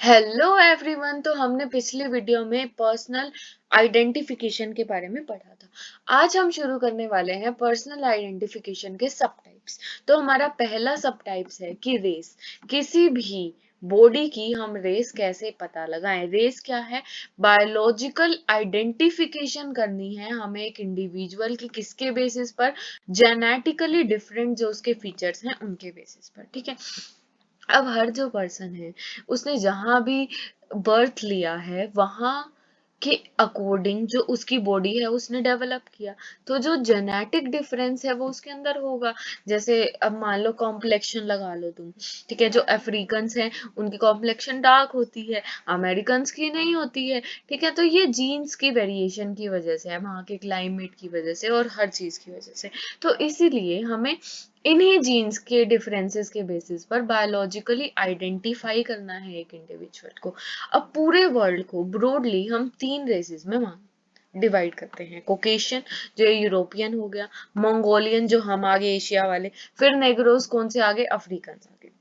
Hello everyone. तो हमने पिछली वीडियो में पर्सनल आइडेंटिफिकेशन के बारे में पढ़ा था। आज हम शुरू करने वाले हैं पर्सनल आइडेंटिफिकेशन के सब टाइप्स। तो हमारा पहला सब टाइप्स है कि रेस। किसी भी बॉडी की हम रेस कैसे पता लगाएं। रेस क्या है? बायोलॉजिकल आइडेंटिफिकेशन करनी है हमें एक इंडिविजुअल की, किसके बेसिस पर? जेनेटिकली डिफरेंट जो उसके फीचर्स हैं उनके बेसिस पर। ठीक है। अब हर जो पर्सन है उसने जहां भी बर्थ लिया है वहां के अकॉर्डिंग जो उसकी बॉडी है उसने डेवलप किया, तो जो जेनेटिक डिफरेंस है वो उसके अंदर होगा। जैसे अब मान लो कॉम्प्लेक्शन लगा लो तुम। ठीक है, जो अफ्रीकन्स हैं उनकी कॉम्प्लेक्शन डार्क होती है, अमेरिकन्स की नहीं होती है। ठीक है, तो ये जीन्स की वेरिएशन की वजह से है, वहाँ के क्लाइमेट की वजह से और हर चीज की वजह से। तो इसीलिए हमें इन्हीं जीन्स के डिफरेंसेस के बेसिस पर बायोलॉजिकली आइडेंटिफाई करना है एक इंडिविजुअल को। अब पूरे वर्ल्ड को ब्रॉडली हम तीन रेसेस में डिवाइड करते हैं। कोकेशियन जो यूरोपियन हो गया, मंगोलियन जो हम आगे एशिया वाले, फिर नेग्रोस कौन से आगे? अफ्रीकन आगे।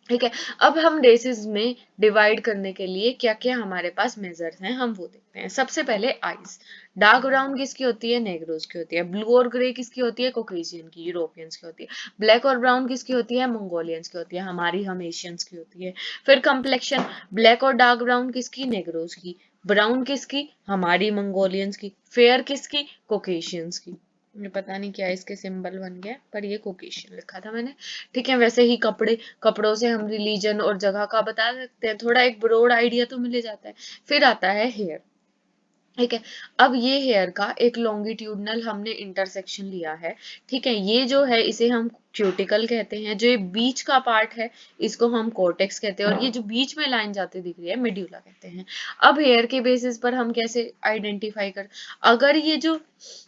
ठीक है। अब हम रेसेस में डिवाइड करने के लिए क्या क्या हमारे पास मेजर्स हैं हम वो देखते हैं। सबसे पहले आइज। डार्क ब्राउन किसकी होती है? नेग्रोस की होती है। ब्लू और ग्रे किसकी होती है? कॉकेशियन की, यूरोपियंस की होती है। ब्लैक और ब्राउन किसकी होती है? मंगोलियंस की होती है, हमारी हम एशियंस की होती है। फिर कंप्लेक्शन, ब्लैक और डार्क ब्राउन किसकी? नेग्रोस की। ब्राउन किसकी? हमारी मंगोलियंस की। फेयर किसकी? कॉकेशियंस की। ये पता नहीं क्या इसके सिंबल बन गया, पर ये कोकेशियन लिखा था मैंने। ठीक है। वैसे ही कपड़े, कपड़ों से हम रिलीजन और जगह का बता सकते हैं, थोड़ा एक ब्रॉड आइडिया तो मिल जाता है। फिर आता है हेयर। ठीक है। अब ये हेयर का एक लॉन्गिट्यूडनल हमने इंटरसेक्शन लिया है। ठीक है, ये जो है इसे हम क्यूटिकल कहते हैं। जो ये बीच का पार्ट है इसको हम कॉर्टेक्स कहते हैं, और ये जो बीच में लाइन जाती दिख रही है मेड्यूला कहते हैं। अब हेयर के बेसिस पर हम कैसे आइडेंटिफाई कर, अगर ये जो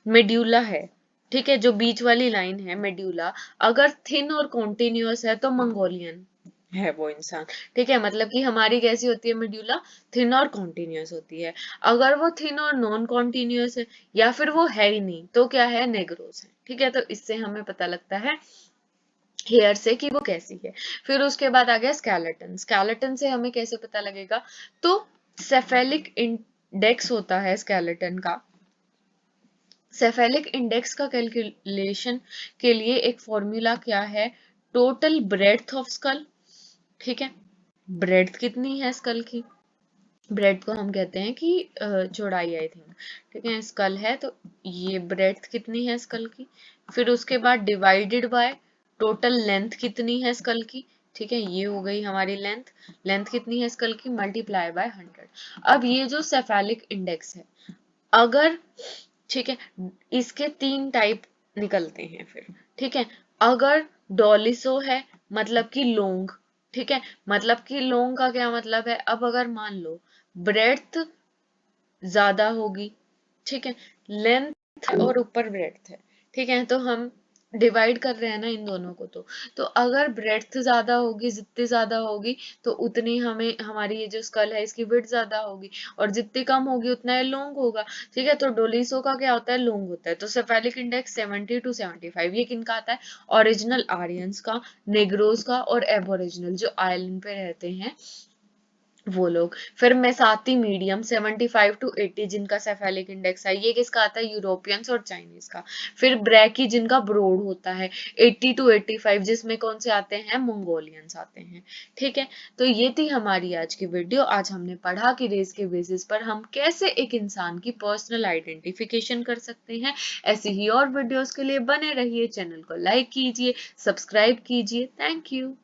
मेड्यूला है, ठीक है, जो बीच वाली लाइन है मेड्यूला, अगर थिन और कॉन्टिन्यूअस है तो मंगोलियन है वो इंसान। ठीक है, मतलब कि हमारी कैसी होती है मेड्यूला? थिन और कॉन्टिन्यूअस होती है। अगर वो थिन और नॉन कॉन्टिन्यूअस है या फिर वो है ही नहीं तो क्या है? नेग्रोस है। ठीक है, तो इससे हमें पता लगता है हेयर से कि वो कैसी है। फिर उसके बाद आ गया स्केलेटन। स्केलेटन से हमें कैसे पता लगेगा? तो सेफेलिक इंडेक्स होता है स्केलेटन का। सेफेलिक इंडेक्स का कैलकुलेशन के लिए एक फॉर्मूला क्या है? Total breadth of skull. ठीक है, ब्रेड्थ कितनी है स्कल की? ब्रेड को हम कहते हैं कि चौड़ाई, आई थिंक। ठीक है, स्कल है तो ये ब्रेड्थ कितनी है स्कल की। फिर उसके बाद डिवाइडेड बाय टोटल लेंथ कितनी है स्कल की। ठीक है, ये हो गई हमारी लेंथ। लेंथ कितनी है स्कल की? Multiply by 100। अब ये जो सेफेलिक इंडेक्स है, अगर, ठीक है, इसके तीन टाइप निकलते हैं फिर। ठीक है, अगर डोलिसो है मतलब कि लॉन्ग। ठीक है, मतलब कि लॉन्ग का क्या मतलब है? अब अगर मान लो ब्रेड्थ ज्यादा होगी, ठीक है, लेंथ और ऊपर ब्रेड्थ है, ठीक है, तो हम डिवाइड कर रहे हैं ना इन दोनों को। तो अगर ब्रेड्थ ज्यादा होगी, जितनी ज्यादा होगी तो उतनी हमें हमारी ये जो स्कल है इसकी विड्थ ज्यादा होगी, और जितनी कम होगी उतना ये लॉन्ग होगा। ठीक है, तो डोलिसो का क्या होता है? लॉन्ग होता है। तो सेफेलिक इंडेक्स 70 to 75 ये किनका आता है? ओरिजिनल आर्यंस का, नेग्रोस का और एबोरिजिनल जो आइलैंड पे रहते हैं वो लोग। फिर मेसाती मीडियम 75 to 80 जिनका सेफेलिक इंडेक्स है, ये किसका आता है? यूरोपियंस और चाइनीज का। फिर ब्रैकी जिनका ब्रोड होता है 80 to 85, जिसमें कौन से आते हैं? मंगोलियंस आते हैं। ठीक है, तो ये थी हमारी आज की वीडियो। आज हमने पढ़ा कि रेस के बेसिस पर हम कैसे एक इंसान की पर्सनल आइडेंटिफिकेशन कर सकते हैं। ऐसी ही और वीडियोस के लिए बने रहिए, चैनल को लाइक कीजिए, सब्सक्राइब कीजिए। Thank you.